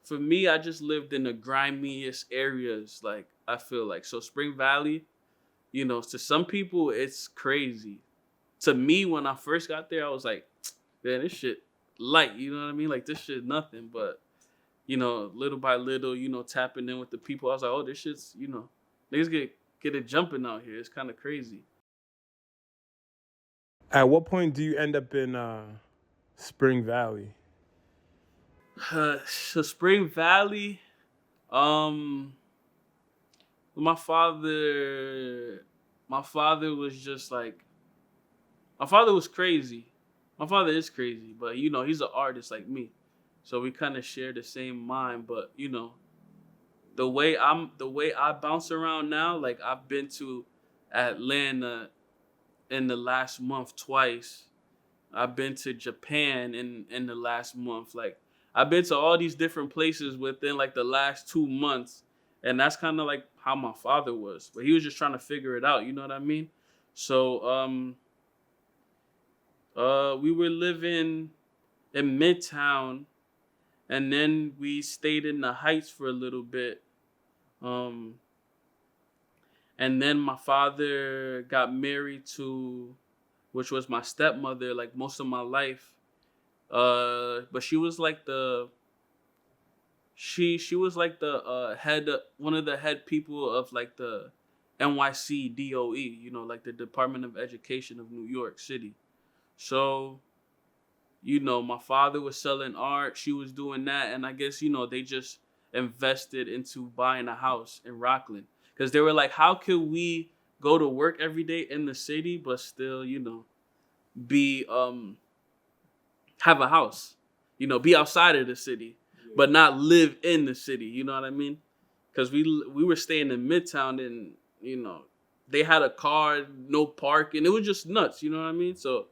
for me, I just lived in the grimiest areas. Like I feel like so Spring Valley, to some people it's crazy. To me, when I first got there, I was like, man, this shit light. You know what I mean? Like this shit nothing. But little by little, tapping in with the people, I was like, oh, this shit's niggas get it jumping out here. It's kind of crazy. At what point do you end up in Spring Valley? So Spring Valley, um, my father, my father was just like, my father was crazy. My father is crazy, but he's an artist like me, so we kind of share the same mind. But the way I bounce around now, like I've been to Atlanta in the last month twice. I've been to Japan in the last month. Like I've been to all these different places within like the last 2 months. And that's kind of like how my father was. But he was just trying to figure it out, you know what I mean? So we were living in Midtown, and then we stayed in the Heights for a little bit. Um and then my father got married to, which was my stepmother, like most of my life. But she was like she was like the head, one of the head people of like the NYC DOE, like the Department of Education of New York City. So, my father was selling art, she was doing that, and I guess they just invested into buying a house in Rockland because they were like, how could we go to work every day in the city but still, be have a house, be outside of the city, but not live in the city. You know what I mean? Because we were staying in Midtown, and they had a car, no parking. It was just nuts. You know what I mean? So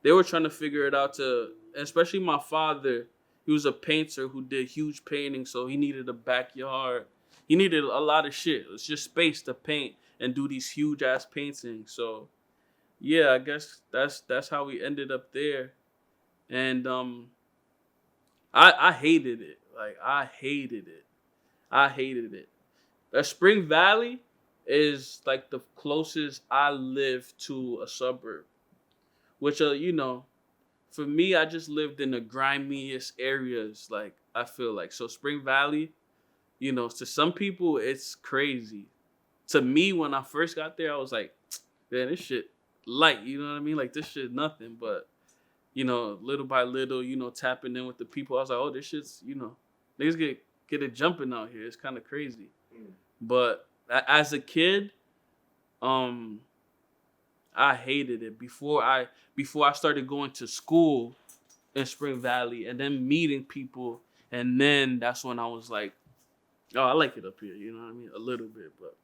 they were trying to figure it out. Especially my father. He was a painter who did huge paintings, so he needed a backyard. He needed a lot of shit. It's just space to paint and do these huge ass paintings. So yeah, I guess that's how we ended up there. And I hated it. Like I hated it. I hated it. Spring Valley is like the closest I live to a suburb, which for me, I just lived in the grimiest areas. Like I feel like so Spring Valley, to some people it's crazy. To me, when I first got there, I was like, man, this shit light. You know what I mean? Like this shit nothing. But little by little, tapping in with the people, I was like, oh, this shit's, niggas get it jumping out here. It's kind of crazy. But as a kid, um, I hated it before I started going to school in Spring Valley and then meeting people, and then that's when I was like, oh, I like it up here. You know what I mean? A little bit, but